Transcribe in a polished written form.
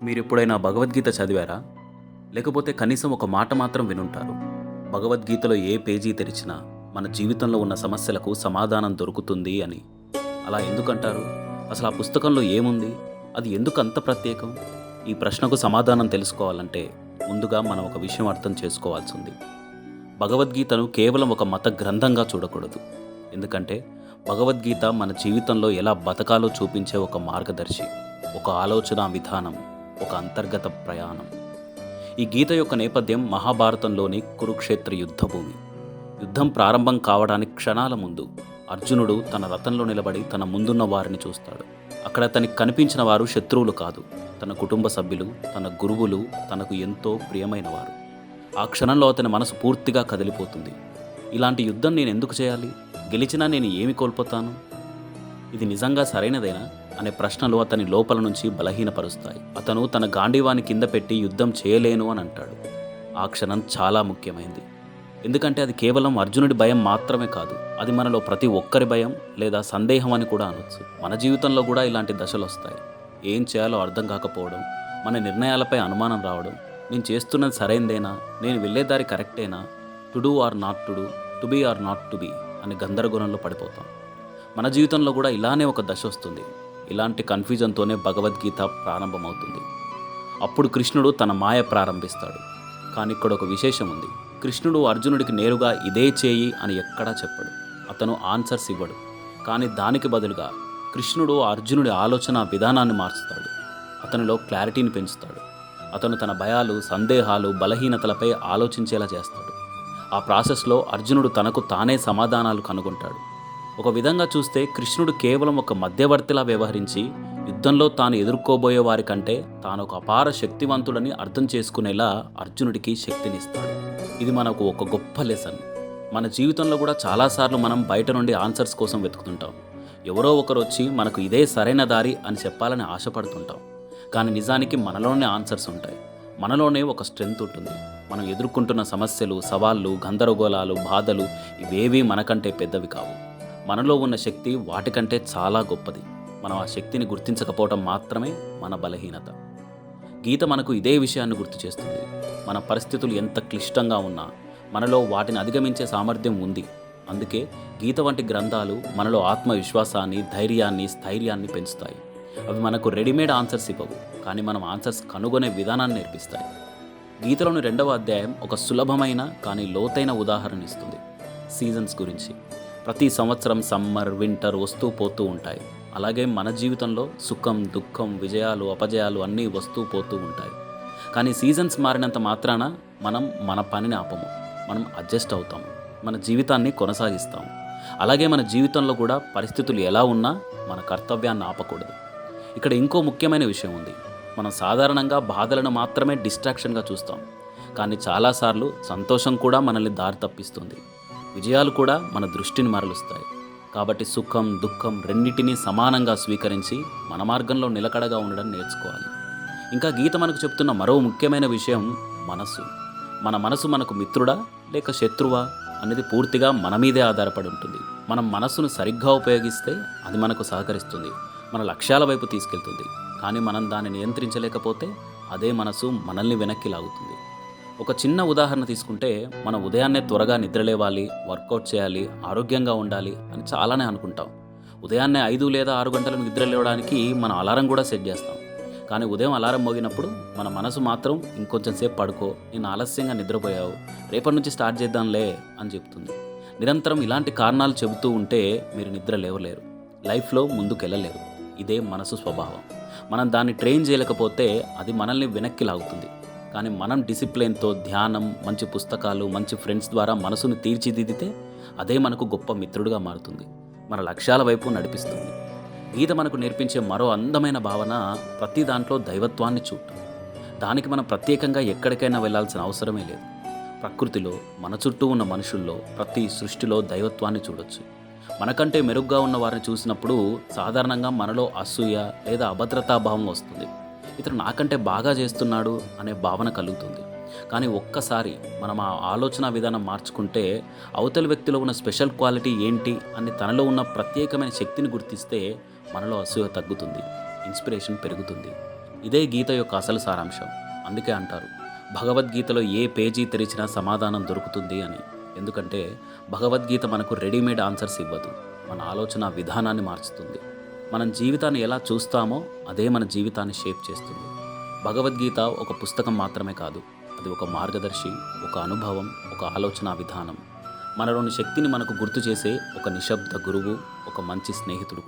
మీరెప్పుడైనా భగవద్గీత చదివారా? లేకపోతే కనీసం ఒక మాట మాత్రం వినుంటారు. భగవద్గీతలో ఏ పేజీ తెరిచినా మన జీవితంలో ఉన్న సమస్యలకు సమాధానం దొరుకుతుంది అని. అలా ఎందుకంటారు? అసలు ఆ పుస్తకంలో ఏముంది? అది ఎందుకు అంత ప్రత్యేకం? ఈ ప్రశ్నకు సమాధానం తెలుసుకోవాలంటే ముందుగా మనం ఒక విషయం అర్థం చేసుకోవాల్సింది. భగవద్గీతను కేవలం ఒక మత గ్రంథంగా చూడకూడదు. ఎందుకంటే భగవద్గీత మన జీవితంలో ఎలా బతకాలో చూపించే ఒక మార్గదర్శి, ఒక ఆలోచన విధానం, ఒక అంతర్గత ప్రయాణం. ఈ గీత యొక్క నేపథ్యం మహాభారతంలోని కురుక్షేత్ర యుద్ధభూమి. యుద్ధం ప్రారంభం కావడానికి క్షణాల ముందు అర్జునుడు తన రథంలో నిలబడి తన ముందున్న వారిని చూస్తాడు. అక్కడ తనకి కనిపించిన వారు శత్రువులు కాదు, తన కుటుంబ సభ్యులు, తన గురువులు, తనకు ఎంతో ప్రియమైన వారు. ఆ క్షణంలో అతని మనసు పూర్తిగా కదిలిపోతుంది. ఇలాంటి యుద్ధం నేను ఎందుకు చేయాలి? గెలిచినా నేను ఏమి కోల్పోతాను? ఇది నిజంగా సరైనదేనా అనే ప్రశ్నలు అతని లోపల నుంచి బలహీనపరుస్తాయి. అతను తన గాంధీవాన్ని కింద పెట్టి యుద్ధం చేయలేను అని అంటాడు. ఆ క్షణం చాలా ముఖ్యమైనది. ఎందుకంటే అది కేవలం అర్జునుడి భయం మాత్రమే కాదు, అది మనలో ప్రతి ఒక్కరి భయం లేదా సందేహం అని కూడా అనొచ్చు. మన జీవితంలో కూడా ఇలాంటి దశలు వస్తాయి. ఏం చేయాలో అర్థం కాకపోవడం, మన నిర్ణయాలపై అనుమానం రావడం, నేను చేస్తున్నది సరైందేనా, నేను వెళ్ళే దారి కరెక్టేనా, to do or not to do, to be or not to be అని గందరగోళంలో పడిపోతాం. మన జీవితంలో కూడా ఇలానే ఒక దశ వస్తుంది. ఇలాంటి కన్ఫ్యూజన్తోనే భగవద్గీత ప్రారంభమవుతుంది. అప్పుడు కృష్ణుడు తన మాయ ప్రారంభిస్తాడు. కానీ ఇక్కడ ఒక విశేషం ఉంది. కృష్ణుడు అర్జునుడికి నేరుగా ఇదే చేయి అని ఎక్కడా చెప్పడు. అతను ఆన్సర్స్ ఇవ్వడు. కానీ దానికి బదులుగా కృష్ణుడు అర్జునుడి ఆలోచన విధానాన్ని మార్చుతాడు. అతనిలో క్లారిటీని పెంచుతాడు. అతను తన భయాలు, సందేహాలు, బలహీనతలపై ఆలోచించేలా చేస్తాడు. ఆ ప్రాసెస్లో అర్జునుడు తనకు తానే సమాధానాలు కనుగొంటాడు. ఒక విధంగా చూస్తే కృష్ణుడు కేవలం ఒక మధ్యవర్తిలా వ్యవహరించి యుద్ధంలో తాను ఎదుర్కోబోయే వారి కంటే తాను ఒక అపార శక్తివంతుడని అర్థం చేసుకునేలా అర్జునుడికి శక్తినిస్తాడు. ఇది మనకు ఒక గొప్ప లెసన్. మన జీవితంలో కూడా చాలాసార్లు మనం బయట నుండి ఆన్సర్స్ కోసం వెతుకుతుంటాం. ఎవరో ఒకరు వచ్చి మనకు ఇదే సరైన దారి అని చెప్పాలని ఆశపడుతుంటాం. కానీ నిజానికి మనలోనే ఆన్సర్స్ ఉంటాయి. మనలోనే ఒక స్ట్రెంగ్త్ ఉంటుంది. మనం ఎదుర్కొంటున్న సమస్యలు, సవాళ్ళు, గందరగోళాలు, బాధలు ఇవేవీ మనకంటే పెద్దవి కావు. మనలో ఉన్న శక్తి వాటికంటే చాలా గొప్పది. మనం ఆ శక్తిని గుర్తించకపోవడం మాత్రమే మన బలహీనత. గీత మనకు ఇదే విషయాన్ని గుర్తు చేస్తుంది. మన పరిస్థితులు ఎంత క్లిష్టంగా ఉన్నా మనలో వాటిని అధిగమించే సామర్థ్యం ఉంది. అందుకే గీత వంటి గ్రంథాలు మనలో ఆత్మవిశ్వాసాన్ని, ధైర్యాన్ని, స్థైర్యాన్ని పెంచుతాయి. అవి మనకు రెడీమేడ్ ఆన్సర్స్ ఇవ్వవు, కానీ మనం ఆన్సర్స్ కనుగొనే విధానాన్ని నేర్పిస్తాయి. గీతలోని 2వ అధ్యాయం ఒక సులభమైన కానీ లోతైన ఉదాహరణ ఇస్తుంది. సీజన్స్ గురించి. ప్రతి సంవత్సరం సమ్మర్, వింటర్ వస్తూ పోతూ ఉంటాయి. అలాగే మన జీవితంలో సుఖం, దుఃఖం, విజయాలు, అపజయాలు అన్నీ వస్తూ పోతూ ఉంటాయి. కానీ సీజన్స్ మారినంత మాత్రాన మనం మన పనిని ఆపము. మనం అడ్జస్ట్ అవుతాము, మన జీవితాన్ని కొనసాగిస్తాము. అలాగే మన జీవితంలో కూడా పరిస్థితులు ఎలా ఉన్నా మన కర్తవ్యాన్ని ఆపకూడదు. ఇక్కడ ఇంకో ముఖ్యమైన విషయం ఉంది. మనం సాధారణంగా బాధలను మాత్రమే డిస్ట్రాక్షన్గా చూస్తాం. కానీ చాలాసార్లు సంతోషం కూడా మనల్ని దారి తప్పిస్తుంది. విజయాలు కూడా మన దృష్టిని మరలుస్తాయి. కాబట్టి సుఖం, దుఃఖం రెండింటినీ సమానంగా స్వీకరించి మన మార్గంలో నిలకడగా ఉండడం నేర్చుకోవాలి. ఇంకా గీత మనకు చెప్తున్న మరో ముఖ్యమైన విషయం మనసు. మన మనసు మనకు మిత్రుడా లేక శత్రువా అనేది పూర్తిగా మన మీదే ఆధారపడి ఉంటుంది. మనం మనసును సరిగ్గా ఉపయోగిస్తే అది మనకు సహకరిస్తుంది, మన లక్ష్యాల వైపు తీసుకెళ్తుంది. కానీ మనం దాన్ని నియంత్రించలేకపోతే అదే మనసు మనల్ని వెనక్కి లాగుతుంది. ఒక చిన్న ఉదాహరణ తీసుకుంటే, మనం ఉదయాన్నే త్వరగా నిద్రలేవాలి, వర్కౌట్ చేయాలి, ఆరోగ్యంగా ఉండాలి అని చాలానే అనుకుంటాం. ఉదయాన్నే 5 లేదా 6 గంటలకు నిద్ర లేవడానికి మనం అలారం కూడా సెట్ చేస్తాం. కానీ ఉదయం అలారం మోగినప్పుడు మన మనసు మాత్రం ఇంకొంచెం సేపు పడుకో, నేను ఆలస్యంగా నిద్రపోయావు, రేపటి నుంచి స్టార్ట్ చేద్దాంలే అని చెప్తుంది. నిరంతరం ఇలాంటి కారణాలు చెబుతూ ఉంటే మీరు నిద్ర లేవలేరు, లైఫ్లో ముందుకు వెళ్ళలేరు. ఇదే మనసు స్వభావం. మనం దాన్ని ట్రైన్ చేయలేకపోతే అది మనల్ని వెనక్కి లాగుతుంది. కానీ మనం డిసిప్లిన్తో, ధ్యానం, మంచి పుస్తకాలు, మంచి ఫ్రెండ్స్ ద్వారా మనసును తీర్చిదిద్దితే అదే మనకు గొప్ప మిత్రుడిగా మారుతుంది, మన లక్ష్యాల వైపు నడిపిస్తుంది. గీత మనకు నేర్పించే మరో అందమైన భావన ప్రతి దాంట్లో దైవత్వాన్ని చూడటం. దానికి మనం ప్రత్యేకంగా ఎక్కడికైనా వెళ్ళాల్సిన అవసరమే లేదు. ప్రకృతిలో, మన చుట్టూ ఉన్న మనుషుల్లో, ప్రతి సృష్టిలో దైవత్వాన్ని చూడొచ్చు. మనకంటే మెరుగ్గా ఉన్న వారిని చూసినప్పుడు సాధారణంగా మనలో అసూయ లేదా అభద్రతాభావం వస్తుంది. ఇతను నాకంటే బాగా చేస్తున్నాడు అనే భావన కలుగుతుంది. కానీ ఒక్కసారి మనం ఆ ఆలోచన విధానం మార్చుకుంటే, అవతలి వ్యక్తిలో ఉన్న స్పెషల్ క్వాలిటీ ఏంటి అని, తనలో ఉన్న ప్రత్యేకమైన శక్తిని గుర్తిస్తే మనలో అసూయ తగ్గుతుంది, ఇన్స్పిరేషన్ పెరుగుతుంది. ఇదే గీత యొక్క అసలు సారాంశం. అందుకే అంటారు భగవద్గీతలో ఏ పేజీ తెరిచినా సమాధానం దొరుకుతుంది అని. ఎందుకంటే భగవద్గీత మనకు రెడీమేడ్ ఆన్సర్స్ ఇవ్వదు. మన ఆలోచన విధానాన్ని మార్చుతుంది. మనం జీవితాన్ని ఎలా చూస్తామో అదే మన జీవితాన్ని షేప్ చేస్తుంది. భగవద్గీత ఒక పుస్తకం మాత్రమే కాదు, అది ఒక మార్గదర్శి, ఒక అనుభవం, ఒక ఆలోచన విధానం. మనలోని శక్తిని మనకు గుర్తు చేసే ఒక నిశ్శబ్ద గురువు, ఒక మంచి స్నేహితుడు కూడా.